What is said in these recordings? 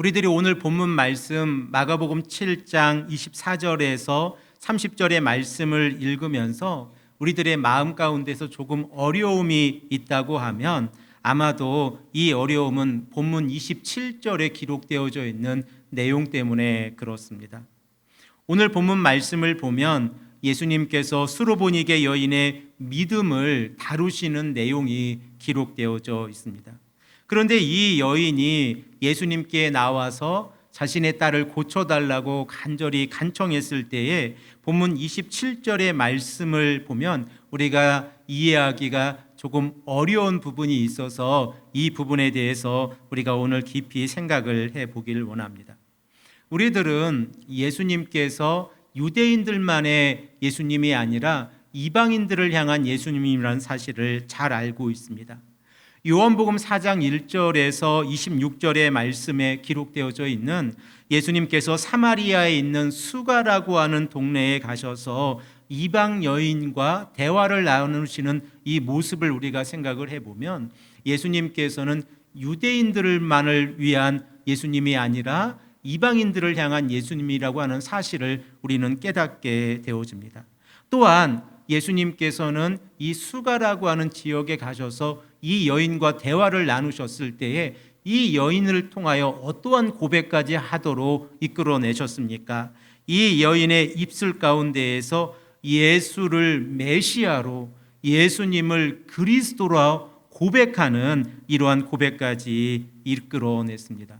우리들이 오늘 본문 말씀 마가복음 7장 24절에서 30절의 말씀을 읽으면서 우리들의 마음 가운데서 조금 어려움이 있다고 하면 아마도 이 어려움은 본문 27절에 기록되어져 있는 내용 때문에 그렇습니다. 오늘 본문 말씀을 보면 예수님께서 수로보니게 여인의 믿음을 다루시는 내용이 기록되어져 있습니다. 그런데 이 여인이 예수님께 나와서 자신의 딸을 고쳐달라고 간절히 간청했을 때에 본문 27절의 말씀을 보면 우리가 이해하기가 조금 어려운 부분이 있어서 이 부분에 대해서 우리가 오늘 깊이 생각을 해보길 원합니다. 우리들은 예수님께서 유대인들만의 예수님이 아니라 이방인들을 향한 예수님이라는 사실을 잘 알고 있습니다. 요한복음 4장 1절에서 26절의 말씀에 기록되어져 있는 예수님께서 사마리아에 있는 수가라고 하는 동네에 가셔서 이방 여인과 대화를 나누시는 이 모습을 우리가 생각을 해보면 예수님께서는 유대인들만을 위한 예수님이 아니라 이방인들을 향한 예수님이라고 하는 사실을 우리는 깨닫게 되어집니다. 또한 예수님께서는 이 수가라고 하는 지역에 가셔서 이 여인과 대화를 나누셨을 때에 이 여인을 통하여 어떠한 고백까지 하도록 이끌어내셨습니까? 이 여인의 입술 가운데에서 예수를 메시아로, 예수님을 그리스도로 고백하는 이러한 고백까지 이끌어냈습니다.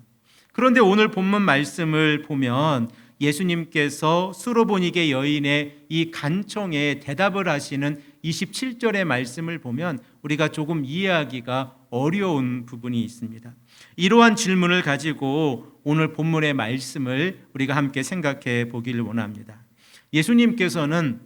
그런데 오늘 본문 말씀을 보면 예수님께서 수로보니게 여인의 이 간청에 대답을 하시는 27절의 말씀을 보면 우리가 조금 이해하기가 어려운 부분이 있습니다. 이러한 질문을 가지고 오늘 본문의 말씀을 우리가 함께 생각해 보기를 원합니다. 예수님께서는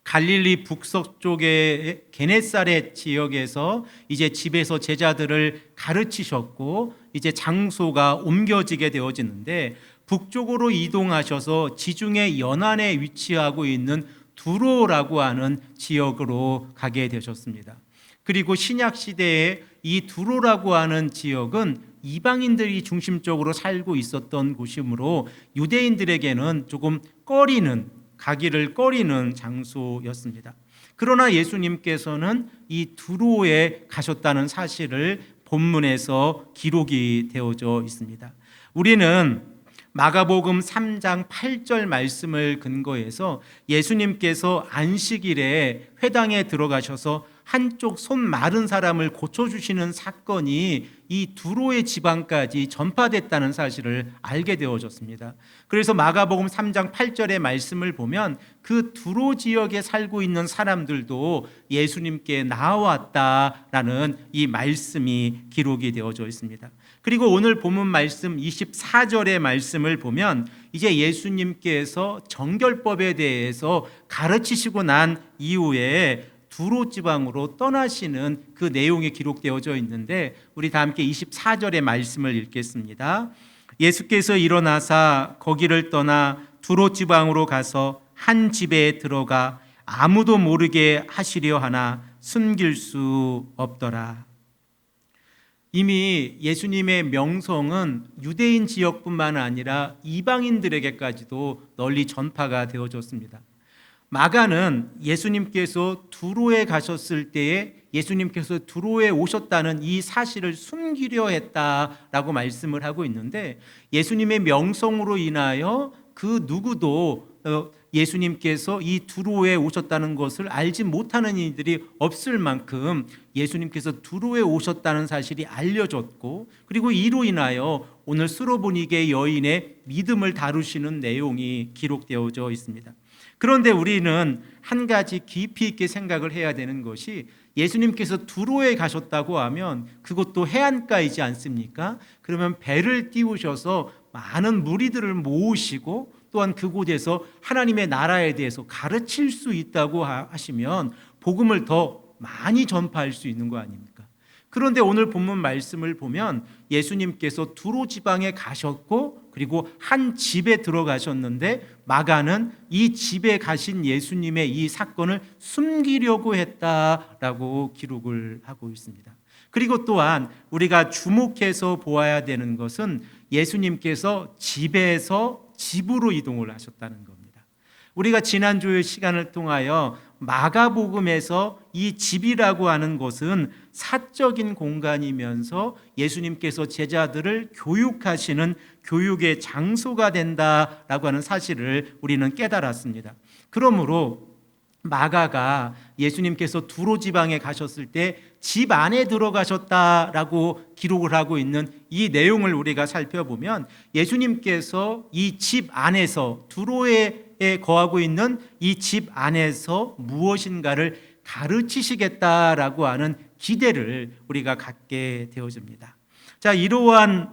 갈릴리 북서쪽의 게네사렛 지역에서 이제 집에서 제자들을 가르치셨고 이제 장소가 옮겨지게 되어지는데 북쪽으로 이동하셔서 지중해 연안에 위치하고 있는 두로라고 하는 지역으로 가게 되셨습니다. 그리고 신약 시대에 이 두로라고 하는 지역은 이방인들이 중심적으로 살고 있었던 곳이므로 유대인들에게는 조금 가기를 꺼리는 장소였습니다. 그러나 예수님께서는 이 두로에 가셨다는 사실을 본문에서 기록이 되어져 있습니다. 우리는 마가복음 3장 8절 말씀을 근거해서 예수님께서 안식일에 회당에 들어가셔서 한쪽 손 마른 사람을 고쳐주시는 사건이 이 두로의 지방까지 전파됐다는 사실을 알게 되어졌습니다. 그래서 마가복음 3장 8절의 말씀을 보면 그 두로 지역에 살고 있는 사람들도 예수님께 나아왔다라는 이 말씀이 기록이 되어져 있습니다. 그리고 오늘 본문 말씀 24절의 말씀을 보면 이제 예수님께서 정결법에 대해서 가르치시고 난 이후에 두로 지방으로 떠나시는 그 내용이 기록되어져 있는데 우리 다 함께 24절의 말씀을 읽겠습니다. 예수께서 일어나사 거기를 떠나 두로 지방으로 가서 한 집에 들어가 아무도 모르게 하시려 하나 숨길 수 없더라. 이미 예수님의 명성은 유대인 지역뿐만 아니라 이방인들에게까지도 널리 전파가 되어졌습니다. 마가는 예수님께서 두로에 가셨을 때에 예수님께서 두로에 오셨다는 이 사실을 숨기려 했다라고 말씀을 하고 있는데 예수님의 명성으로 인하여 그 누구도 예수님께서 이 두로에 오셨다는 것을 알지 못하는 이들이 없을 만큼 예수님께서 두로에 오셨다는 사실이 알려졌고 그리고 이로 인하여 오늘 수로보니게 여인의 믿음을 다루시는 내용이 기록되어져 있습니다. 그런데 우리는 한 가지 깊이 있게 생각을 해야 되는 것이 예수님께서 두로에 가셨다고 하면 그것도 해안가이지 않습니까? 그러면 배를 띄우셔서 많은 무리들을 모으시고 또한 그곳에서 하나님의 나라에 대해서 가르칠 수 있다고 하시면 복음을 더 많이 전파할 수 있는 거 아닙니까? 그런데 오늘 본문 말씀을 보면 예수님께서 두로 지방에 가셨고 그리고 한 집에 들어가셨는데 마가는 이 집에 가신 예수님의 이 사건을 숨기려고 했다라고 기록을 하고 있습니다. 그리고 또한 우리가 주목해서 보아야 되는 것은 예수님께서 집에서 집으로 이동을 하셨다는 겁니다. 우리가 지난주의 시간을 통하여 마가복음에서 이 집이라고 하는 곳은 사적인 공간이면서 예수님께서 제자들을 교육하시는 교육의 장소가 된다라고 하는 사실을 우리는 깨달았습니다. 그러므로 마가가 예수님께서 두로 지방에 가셨을 때 집 안에 들어가셨다라고 기록을 하고 있는 이 내용을 우리가 살펴보면 예수님께서 이 집 안에서 두로에 거하고 있는 이 집 안에서 무엇인가를 가르치시겠다라고 하는 기대를 우리가 갖게 되어집니다. 자, 이러한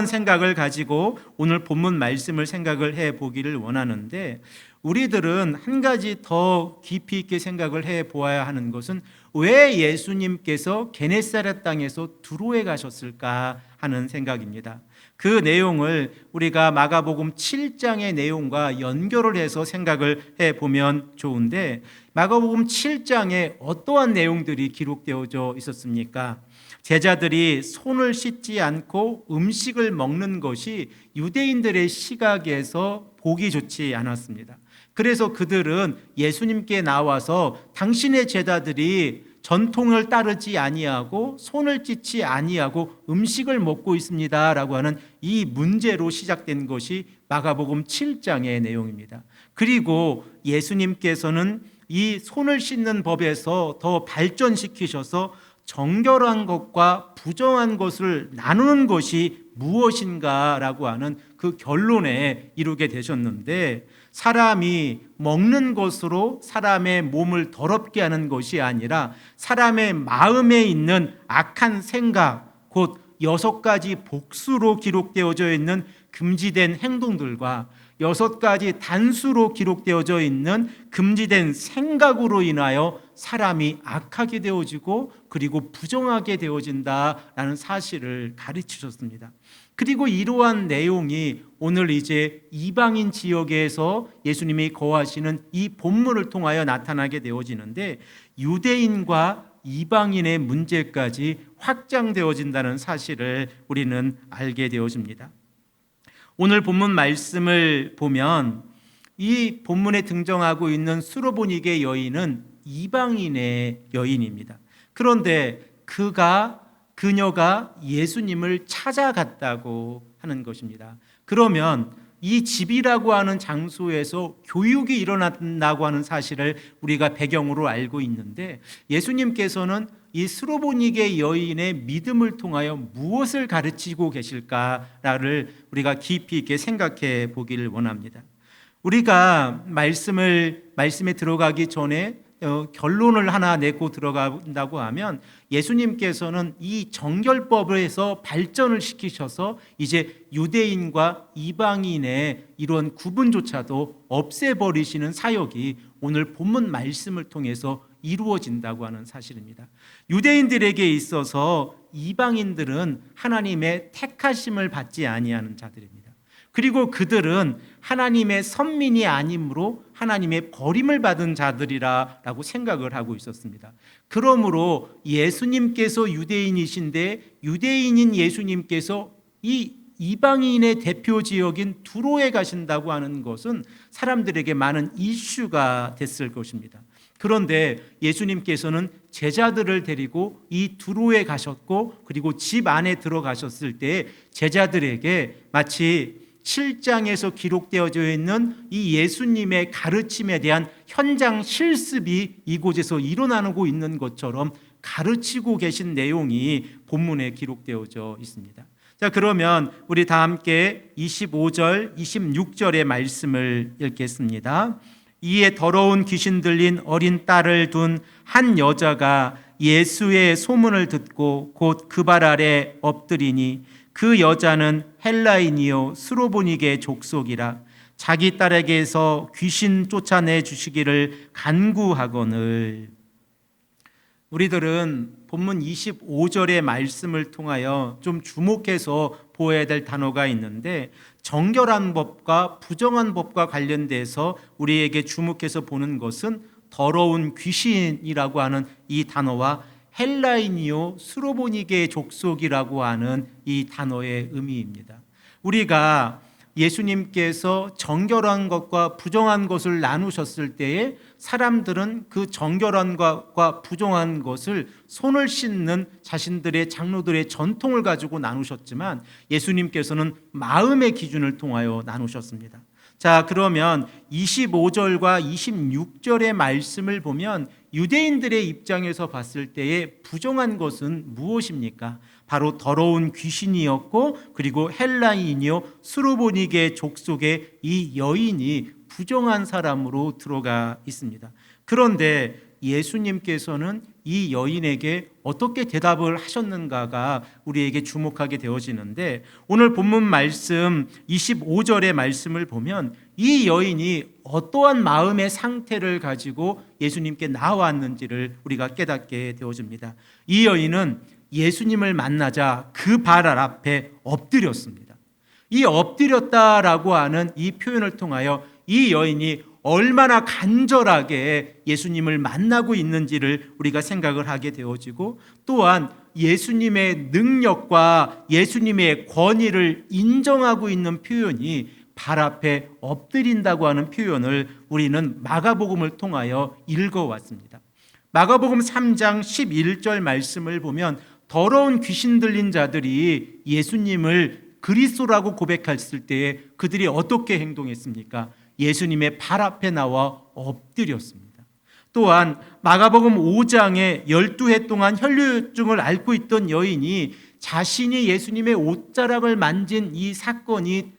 생각을 가지고 오늘 본문 말씀을 생각을 해 보기를 원하는데, 우리들은 한 가지 더 깊이 있게 생각을 해 보아야 하는 것은 왜 예수님께서 게네사렛 땅에서 두로에 가셨을까 하는 생각입니다. 그 내용을 우리가 마가복음 7장의 내용과 연결을 해서 생각을 해 보면 좋은데, 마가복음 7장에 어떠한 내용들이 기록되어져 있었습니까? 제자들이 손을 씻지 않고 음식을 먹는 것이 유대인들의 시각에서 보기 좋지 않았습니다. 그래서 그들은 예수님께 나와서 당신의 제자들이 전통을 따르지 아니하고 손을 씻지 아니하고 음식을 먹고 있습니다라고 하는 이 문제로 시작된 것이 마가복음 7장의 내용입니다. 그리고 예수님께서는 이 손을 씻는 법에서 더 발전시키셔서 정결한 것과 부정한 것을 나누는 것이 무엇인가라고 하는 그 결론에 이르게 되셨는데, 사람이 먹는 것으로 사람의 몸을 더럽게 하는 것이 아니라 사람의 마음에 있는 악한 생각, 곧 6가지 복수로 기록되어져 있는 금지된 행동들과 6가지 단수로 기록되어져 있는 금지된 생각으로 인하여 사람이 악하게 되어지고 그리고 부정하게 되어진다라는 사실을 가르치셨습니다. 그리고 이러한 내용이 오늘 이제 이방인 지역에서 예수님이 거하시는 이 본문을 통하여 나타나게 되어지는데, 유대인과 이방인의 문제까지 확장되어진다는 사실을 우리는 알게 되어집니다. 오늘 본문 말씀을 보면 이 본문에 등장하고 있는 수로보니게 여인은 이방인의 여인입니다. 그런데 그녀가 예수님을 찾아갔다고 하는 것입니다. 그러면 이 집이라고 하는 장소에서 교육이 일어난다고 하는 사실을 우리가 배경으로 알고 있는데, 예수님께서는 이 스로보니게 여인의 믿음을 통하여 무엇을 가르치고 계실까를 우리가 깊이 있게 생각해 보기를 원합니다. 우리가 말씀에 들어가기 전에 결론을 하나 내고 들어간다고 하면, 예수님께서는 이 정결법에서 발전을 시키셔서 이제 유대인과 이방인의 이런 구분조차도 없애버리시는 사역이 오늘 본문 말씀을 통해서 이루어진다고 하는 사실입니다. 유대인들에게 있어서 이방인들은 하나님의 택하심을 받지 아니하는 자들입니다. 그리고 그들은 하나님의 선민이 아니므로 하나님의 버림을 받은 자들이라고 생각을 하고 있었습니다. 그러므로 예수님께서 유대인이신데 유대인인 예수님께서 이 이방인의 대표 지역인 두로에 가신다고 하는 것은 사람들에게 많은 이슈가 됐을 것입니다. 그런데 예수님께서는 제자들을 데리고 이 두로에 가셨고, 그리고 집 안에 들어가셨을 때 제자들에게 마치 7장에서 기록되어져 있는 이 예수님의 가르침에 대한 현장 실습이 이곳에서 일어나고 있는 것처럼 가르치고 계신 내용이 본문에 기록되어져 있습니다. 자, 그러면 우리 다 함께 25절, 26절의 말씀을 읽겠습니다. 이에 더러운 귀신 들린 어린 딸을 둔 한 여자가 예수의 소문을 듣고 곧 그 발 아래 엎드리니, 그 여자는 헬라인이요 스로보니게 족속이라 자기 딸에게서 귀신 쫓아내 주시기를 간구하거늘. 우리들은 본문 25절의 말씀을 통하여 좀 주목해서 보아야 될 단어가 있는데, 정결한 법과 부정한 법과 관련돼서 우리에게 주목해서 보는 것은 더러운 귀신이라고 하는 이 단어와 헬라인이요 스로보니게 족속이라고 하는 이 단어의 의미입니다. 우리가 예수님께서 정결한 것과 부정한 것을 나누셨을 때에 사람들은 그 정결한 것과 부정한 것을 손을 씻는 자신들의 장로들의 전통을 가지고 나누셨지만 예수님께서는 마음의 기준을 통하여 나누셨습니다. 자, 그러면 25절과 26절의 말씀을 보면 유대인들의 입장에서 봤을 때에 부정한 것은 무엇입니까? 바로 더러운 귀신이었고, 그리고 헬라인이요 스로보니게 족속의 이 여인이 부정한 사람으로 들어가 있습니다. 그런데 예수님께서는 이 여인에게 어떻게 대답을 하셨는가가 우리에게 주목하게 되어지는데, 오늘 본문 말씀 25절의 말씀을 보면 이 여인이 어떠한 마음의 상태를 가지고 예수님께 나왔는지를 우리가 깨닫게 되어집니다. 이 여인은 예수님을 만나자 그 발 앞에 엎드렸습니다. 이 엎드렸다라고 하는 이 표현을 통하여 이 여인이 얼마나 간절하게 예수님을 만나고 있는지를 우리가 생각을 하게 되어지고, 또한 예수님의 능력과 예수님의 권위를 인정하고 있는 표현이 발 앞에 엎드린다고 하는 표현을 우리는 마가복음을 통하여 읽어왔습니다. 마가복음 3장 11절 말씀을 보면 더러운 귀신 들린 자들이 예수님을 그리스도라고 고백했을 때에 그들이 어떻게 행동했습니까? 예수님의 발 앞에 나와 엎드렸습니다. 또한 마가복음 5장에 12해 동안 혈류증을 앓고 있던 여인이 자신이 예수님의 옷자락을 만진 이 사건이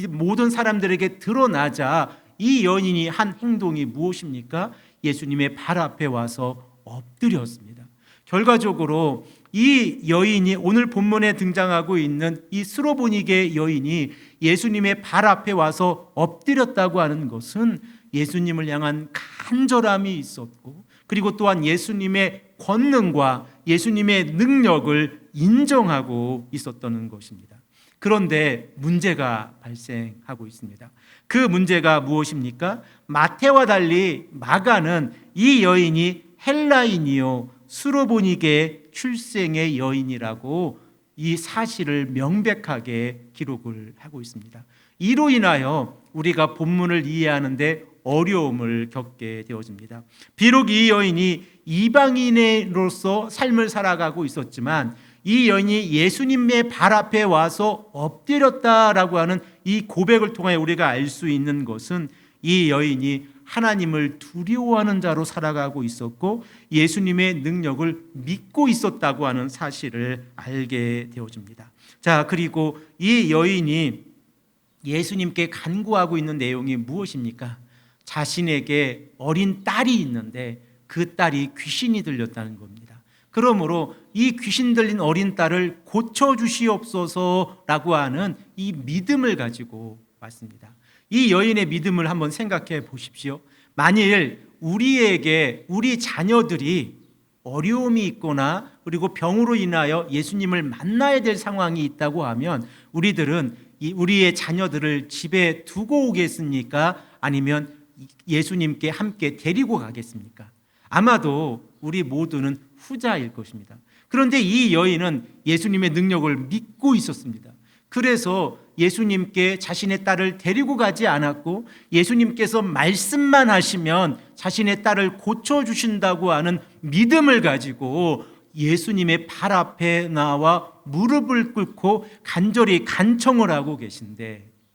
모든 사람들에게 드러나자 이 여인이 한 행동이 무엇입니까? 예수님의 발 앞에 와서 엎드렸습니다. 결과적으로 이 여인이 오늘 본문에 등장하고 있는 이 스로보니게 여인이 예수님의 발 앞에 와서 엎드렸다고 하는 것은 예수님을 향한 간절함이 있었고, 그리고 또한 예수님의 권능과 예수님의 능력을 인정하고 있었던 것입니다. 그런데 문제가 발생하고 있습니다. 그 문제가 무엇입니까? 마태와 달리 마가는 이 여인이 헬라인이요 스로보니게 출생의 여인이라고 이 사실을 명백하게 기록을 하고 있습니다. 이로 인하여 우리가 본문을 이해하는데 어려움을 겪게 되어집니다. 비록 이 여인이 이방인으로서 삶을 살아가고 있었지만 이 여인이 예수님의 발 앞에 와서 엎드렸다라고 하는 이 고백을 통해 우리가 알 수 있는 것은 이 여인이 하나님을 두려워하는 자로 살아가고 있었고 예수님의 능력을 믿고 있었다고 하는 사실을 알게 되어집니다. 자, 그리고 이 여인이 예수님께 간구하고 있는 내용이 무엇입니까? 자신에게 어린 딸이 있는데 그 딸이 귀신이 들렸다는 겁니다. 그러므로 이 귀신 들린 어린 딸을 고쳐주시옵소서라고 하는 이 믿음을 가지고 왔습니다. 이 여인의 믿음을 한번 생각해 보십시오. 만일 우리에게 우리 자녀들이 어려움이 있거나 그리고 병으로 인하여 예수님을 만나야 될 상황이 있다고 하면 우리들은 우리의 자녀들을 집에 두고 오겠습니까? 아니면 예수님께 함께 데리고 가겠습니까? 아마도 우리 모두는 후자일 것입니다. 그런데 이 여인은 예수님의 능력을 믿고 있었습니다. 그래서 예수님께 자신의 딸을 데리고 가지 않았고 예수님께서 말씀만 하시면 자신의 딸을 고쳐주신다고 하는 믿음을 가지고 예수님의 발 앞에 나와 무릎을 꿇고 간절히 간청을 하고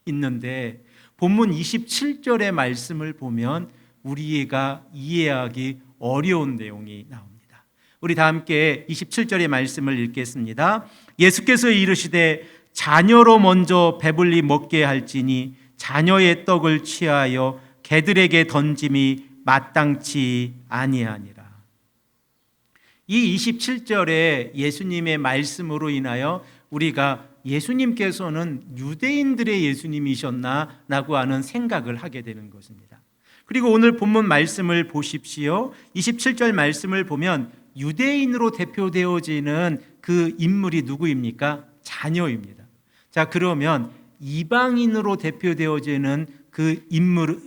있는데 본문 27절의 말씀을 보면 우리가 이해하기 어려운 내용이 나옵니다. 우리 다 함께 27절의 말씀을 읽겠습니다. 예수께서 이르시되 자녀로 먼저 배불리 먹게 할지니 자녀의 떡을 취하여 개들에게 던짐이 마땅치 아니하니라. 이 27절의 예수님의 말씀으로 인하여 우리가 예수님께서는 유대인들의 예수님이셨나라고 하는 생각을 하게 되는 것입니다. 그리고 오늘 본문 말씀을 보십시오. 27절 말씀을 보면 유대인으로 대표되어지는 그 인물이 누구입니까? 자녀입니다. 자, 그러면 이방인으로 대표되어지는 그 인물,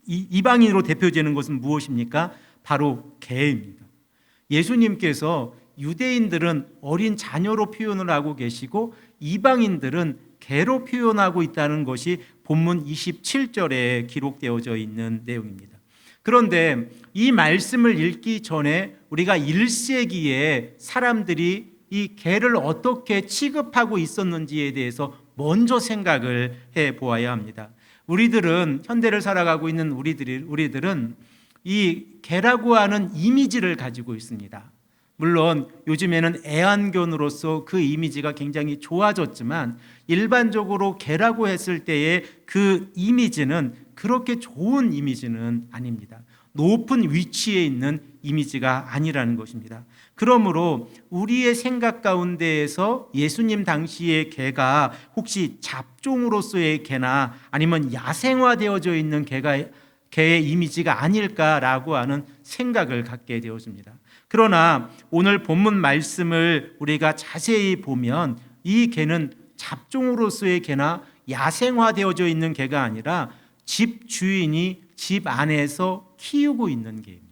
이방인으로 대표되는 것은 무엇입니까? 바로 개입니다. 예수님께서 유대인들은 어린 자녀로 표현을 하고 계시고 이방인들은 개로 표현하고 있다는 것이 본문 27절에 기록되어져 있는 내용입니다. 그런데 이 말씀을 읽기 전에 우리가 1세기에 사람들이 이 개를 어떻게 취급하고 있었는지에 대해서 먼저 생각을 해 보아야 합니다. 우리들은 현대를 살아가고 있는 우리들은 이 개라고 하는 이미지를 가지고 있습니다. 물론 요즘에는 애완견으로서 그 이미지가 굉장히 좋아졌지만 일반적으로 개라고 했을 때의 그 이미지는 그렇게 좋은 이미지는 아닙니다. 높은 위치에 있는 이미지가 아니라는 것입니다. 그러므로 우리의 생각 가운데에서 예수님 당시의 개가 혹시 잡종으로서의 개나 아니면 야생화되어져 있는 개의 이미지가 아닐까라고 하는 생각을 갖게 되었습니다. 그러나 오늘 본문 말씀을 우리가 자세히 보면 이 개는 잡종으로서의 개나 야생화되어져 있는 개가 아니라 집 주인이 집 안에서 키우고 있는 개입니다.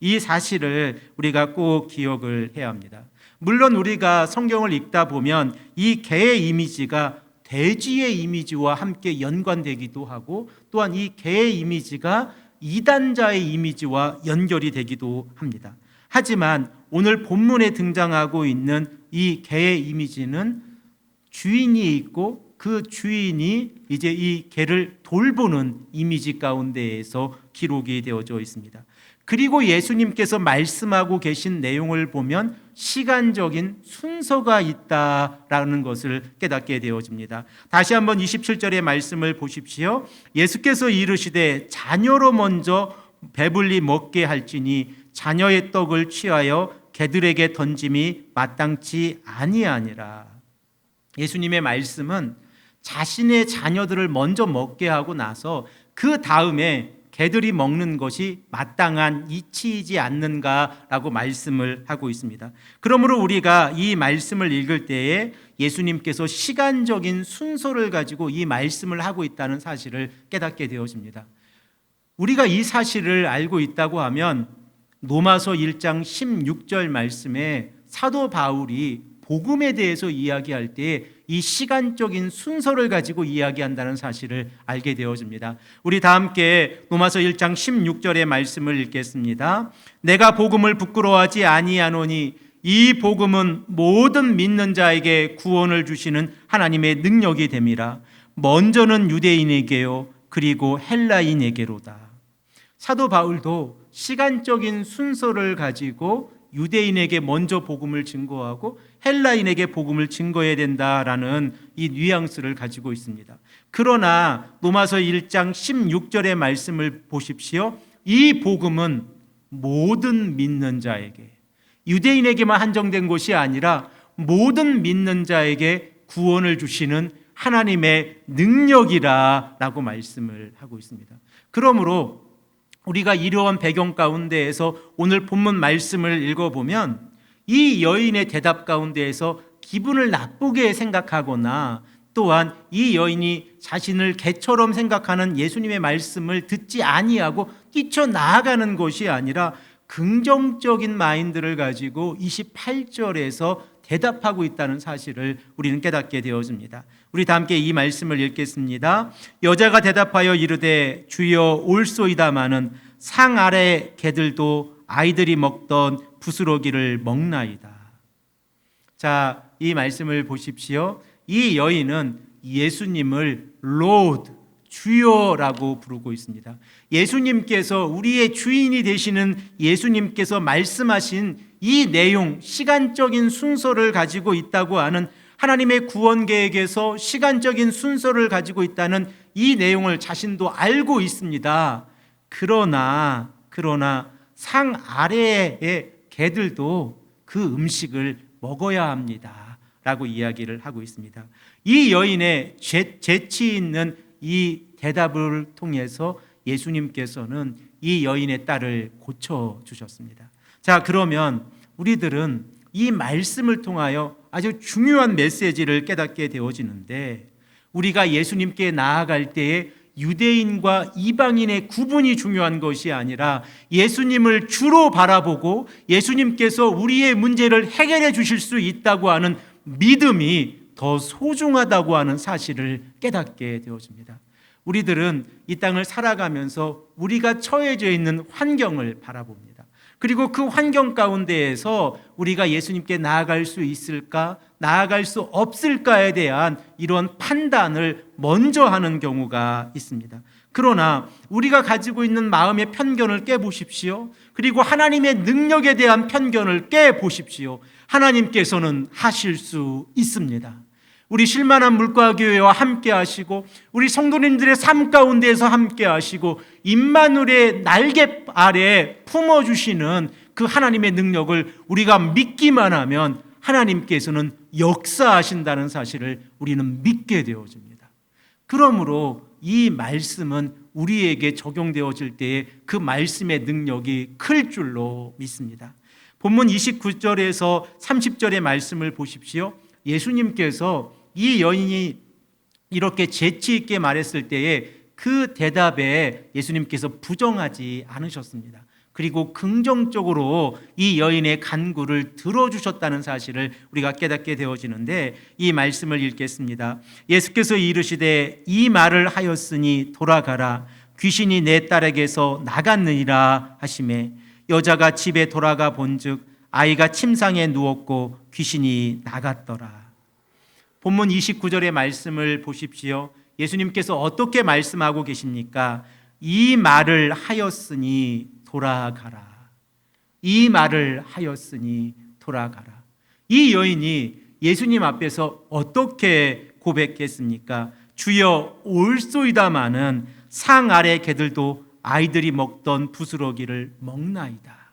이 사실을 우리가 꼭 기억을 해야 합니다. 물론 우리가 성경을 읽다 보면 이 개의 이미지가 돼지의 이미지와 함께 연관되기도 하고 또한 이 개의 이미지가 이단자의 이미지와 연결이 되기도 합니다. 하지만 오늘 본문에 등장하고 있는 이 개의 이미지는 주인이 있고 그 주인이 이제 이 개를 돌보는 이미지 가운데에서 기록이 되어져 있습니다. 그리고 예수님께서 말씀하고 계신 내용을 보면 시간적인 순서가 있다라는 것을 깨닫게 되어집니다. 다시 한번 27절의 말씀을 보십시오. 예수께서 이르시되 자녀로 먼저 배불리 먹게 할지니 자녀의 떡을 취하여 개들에게 던짐이 마땅치 아니하니라. 예수님의 말씀은 자신의 자녀들을 먼저 먹게 하고 나서 그 다음에 개들이 먹는 것이 마땅한 이치이지 않는가라고 말씀을 하고 있습니다. 그러므로 우리가 이 말씀을 읽을 때에 예수님께서 시간적인 순서를 가지고 이 말씀을 하고 있다는 사실을 깨닫게 되어집니다. 우리가 이 사실을 알고 있다고 하면 로마서 1장 16절 말씀에 사도 바울이 복음에 대해서 이야기할 때 이 시간적인 순서를 가지고 이야기한다는 사실을 알게 되어집니다. 우리 다 함께 로마서 1장 16절의 말씀을 읽겠습니다. 내가 복음을 부끄러워하지 아니하노니 이 복음은 모든 믿는 자에게 구원을 주시는 하나님의 능력이 됨이라. 먼저는 유대인에게요 그리고 헬라인에게로다. 사도 바울도 시간적인 순서를 가지고 유대인에게 먼저 복음을 증거하고 헬라인에게 복음을 증거해야 된다라는 이 뉘앙스를 가지고 있습니다. 그러나 로마서 1장 16절의 말씀을 보십시오. 이 복음은 모든 믿는 자에게, 유대인에게만 한정된 것이 아니라 모든 믿는 자에게 구원을 주시는 하나님의 능력이라고 말씀을 하고 있습니다. 그러므로 우리가 이러한 배경 가운데에서 오늘 본문 말씀을 읽어보면 이 여인의 대답 가운데에서 기분을 나쁘게 생각하거나 또한 이 여인이 자신을 개처럼 생각하는 예수님의 말씀을 듣지 아니하고 뛰쳐나아가는 것이 아니라 긍정적인 마인드를 가지고 28절에서 대답하고 있다는 사실을 우리는 깨닫게 되어집니다. 우리 다 함께 이 말씀을 읽겠습니다. 여자가 대답하여 이르되 주여 올소이다마는 상 아래 개들도 아이들이 먹던 부스러기를 먹나이다. 자, 이 말씀을 보십시오. 이 여인은 예수님을 로드, 주여라고 부르고 있습니다. 예수님께서 우리의 주인이 되시는 예수님께서 말씀하신 이 내용, 시간적인 순서를 가지고 있다고 하는 하나님의 구원 계획에서 시간적인 순서를 가지고 있다는 이 내용을 자신도 알고 있습니다. 그러나 상 아래의 개들도 그 음식을 먹어야 합니다 라고 이야기를 하고 있습니다. 이 여인의 재치 있는 이 대답을 통해서 예수님께서는 이 여인의 딸을 고쳐주셨습니다. 자, 그러면 우리들은 이 말씀을 통하여 아주 중요한 메시지를 깨닫게 되어지는데 우리가 예수님께 나아갈 때에 유대인과 이방인의 구분이 중요한 것이 아니라 예수님을 주로 바라보고 예수님께서 우리의 문제를 해결해 주실 수 있다고 하는 믿음이 더 소중하다고 하는 사실을 깨닫게 되어집니다. 우리들은 이 땅을 살아가면서 우리가 처해져 있는 환경을 바라봅니다. 그리고 그 환경 가운데에서 우리가 예수님께 나아갈 수 있을까, 나아갈 수 없을까에 대한 이런 판단을 먼저 하는 경우가 있습니다. 그러나 우리가 가지고 있는 마음의 편견을 깨보십시오. 그리고 하나님의 능력에 대한 편견을 깨보십시오. 하나님께서는 하실 수 있습니다. 우리 쉴만한 물가교회와 함께 하시고 우리 성도님들의 삶 가운데에서 함께 하시고 임마누엘의 날개 아래 품어주시는 그 하나님의 능력을 우리가 믿기만 하면 하나님께서는 역사하신다는 사실을 우리는 믿게 되어집니다. 그러므로 이 말씀은 우리에게 적용되어질 때에 그 말씀의 능력이 클 줄로 믿습니다. 본문 29절에서 30절의 말씀을 보십시오. 예수님께서 이 여인이 이렇게 재치 있게 말했을 때에 그 대답에 예수님께서 부정하지 않으셨습니다. 그리고 긍정적으로 이 여인의 간구를 들어주셨다는 사실을 우리가 깨닫게 되어지는데 이 말씀을 읽겠습니다. 예수께서 이르시되 이 말을 하였으니 돌아가라 귀신이 내 딸에게서 나갔느니라 하시매 여자가 집에 돌아가 본즉 아이가 침상에 누웠고 귀신이 나갔더라. 본문 29절의 말씀을 보십시오. 예수님께서 어떻게 말씀하고 계십니까? 이 말을 하였으니 돌아가라. 이 말을 하였으니 돌아가라. 이 여인이 예수님 앞에서 어떻게 고백했습니까? 주여 올소이다마는 상 아래 개들도 아이들이 먹던 부스러기를 먹나이다.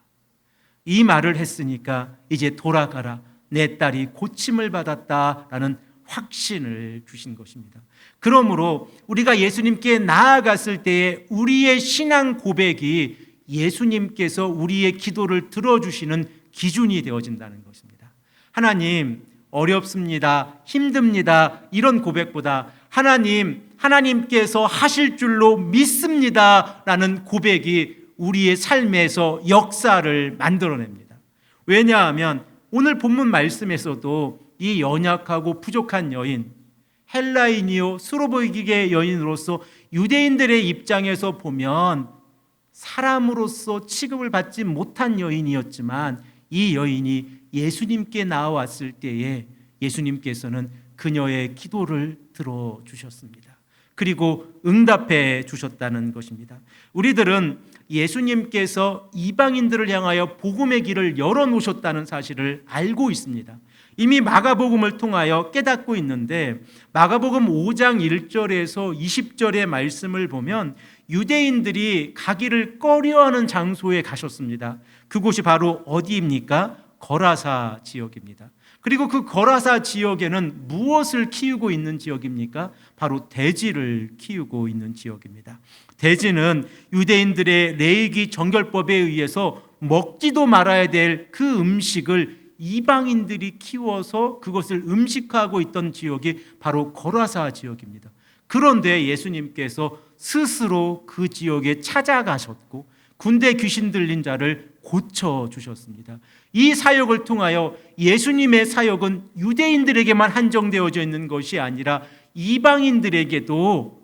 이 말을 했으니까 이제 돌아가라. 내 딸이 고침을 받았다라는 확신을 주신 것입니다. 그러므로 우리가 예수님께 나아갔을 때에 우리의 신앙 고백이 예수님께서 우리의 기도를 들어주시는 기준이 되어진다는 것입니다. 하나님 어렵습니다, 힘듭니다 이런 고백보다 하나님께서 하실 줄로 믿습니다 라는 고백이 우리의 삶에서 역사를 만들어냅니다. 왜냐하면 오늘 본문 말씀에서도 이 연약하고 부족한 여인, 헬라인이요 수로 보이기의 여인으로서 유대인들의 입장에서 보면 사람으로서 취급을 받지 못한 여인이었지만 이 여인이 예수님께 나아왔을 때에 예수님께서는 그녀의 기도를 들어주셨습니다. 그리고 응답해 주셨다는 것입니다. 우리들은 예수님께서 이방인들을 향하여 복음의 길을 열어놓으셨다는 사실을 알고 있습니다. 이미 마가복음을 통하여 깨닫고 있는데 마가복음 5장 1절에서 20절의 말씀을 보면 유대인들이 가기를 꺼려하는 장소에 가셨습니다. 그곳이 바로 어디입니까? 거라사 지역입니다. 그리고 그 거라사 지역에는 무엇을 키우고 있는 지역입니까? 바로 돼지를 키우고 있는 지역입니다. 돼지는 유대인들의 레위기 정결법에 의해서 먹지도 말아야 될 그 음식을 이방인들이 키워서 그것을 음식화하고 있던 지역이 바로 거라사 지역입니다. 그런데 예수님께서 스스로 그 지역에 찾아가셨고 군대 귀신 들린 자를 고쳐주셨습니다. 이 사역을 통하여 예수님의 사역은 유대인들에게만 한정되어져 있는 것이 아니라 이방인들에게도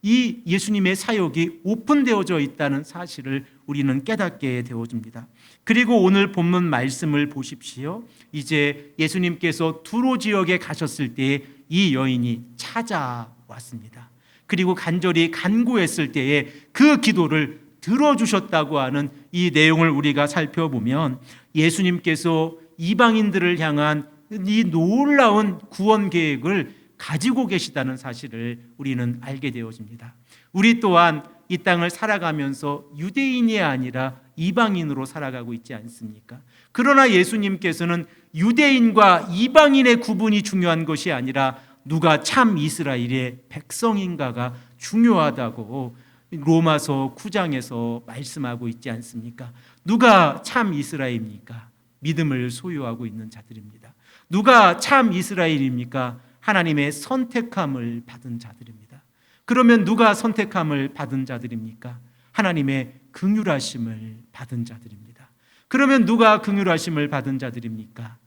이 예수님의 사역이 오픈되어져 있다는 사실을 우리는 깨닫게 되어집니다. 그리고 오늘 본문 말씀을 보십시오. 이제 예수님께서 두로 지역에 가셨을 때에 이 여인이 찾아왔습니다. 그리고 간절히 간구했을 때에 그 기도를 들어주셨다고 하는 이 내용을 우리가 살펴보면 예수님께서 이방인들을 향한 이 놀라운 구원 계획을 가지고 계시다는 사실을 우리는 알게 되어집니다. 우리 또한 이 땅을 살아가면서 유대인이 아니라 이방인으로 살아가고 있지 않습니까? 그러나 예수님께서는 유대인과 이방인의 구분이 중요한 것이 아니라 누가 참 이스라엘의 백성인가가 중요하다고 로마서 9장에서 말씀하고 있지 않습니까? 누가 참 이스라엘입니까? 믿음을 소유하고 있는 자들입니다. 누가 참 이스라엘입니까? 하나님의 선택함을 받은 자들입니다. 그러면 누가 선택함을 받은 자들입니까? 하나님의 긍휼하심을 받은 자들입니다. 그러면 누가 긍휼하심을 받은 자들입니까?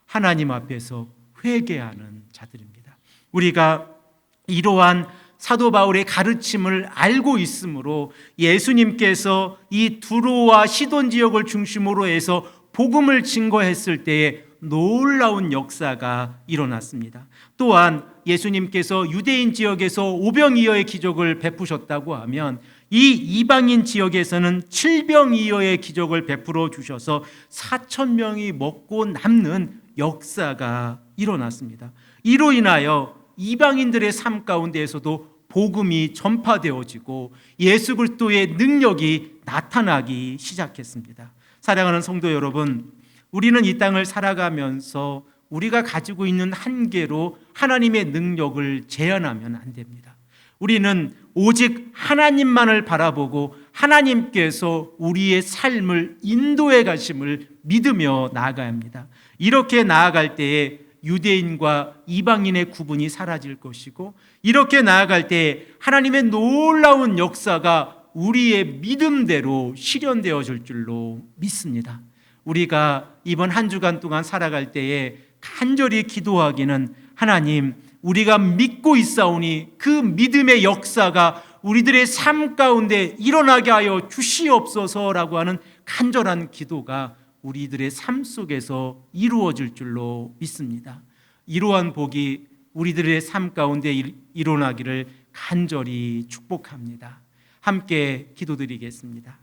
하나님 앞에서 회개하는 자들입니다. 우리가 이러한 사도 바울의 가르침을 알고 있으므로 예수님께서 이 두로와 시돈 지역을 중심으로 해서 복음을 증거했을 때에 놀라운 역사가 일어났습니다. 또한 예수님께서 유대인 지역에서 오병이어의 기적을 베푸셨다고 하면 이 이방인 지역에서는 칠병이어의 기적을 베풀어 주셔서 4,000명이 먹고 남는 역사가 일어났습니다. 이로 인하여 이방인들의 삶 가운데에서도 복음이 전파되어지고 예수 그리스도의 능력이 나타나기 시작했습니다. 사랑하는 성도 여러분, 우리는 이 땅을 살아가면서 우리가 가지고 있는 한계로 하나님의 능력을 제한하면 안 됩니다. 우리는 오직 하나님만을 바라보고 하나님께서 우리의 삶을 인도해 가심을 믿으며 나아가야 합니다. 이렇게 나아갈 때에 유대인과 이방인의 구분이 사라질 것이고, 이렇게 나아갈 때에 하나님의 놀라운 역사가 우리의 믿음대로 실현되어질 줄로 믿습니다. 우리가 이번 한 주간 동안 살아갈 때에 간절히 기도하기는, 하나님, 우리가 믿고 있사오니 그 믿음의 역사가 우리들의 삶 가운데 일어나게 하여 주시옵소서라고 하는 간절한 기도가 우리들의 삶 속에서 이루어질 줄로 믿습니다. 이러한 복이 우리들의 삶 가운데 일어나기를 간절히 축복합니다. 함께 기도드리겠습니다.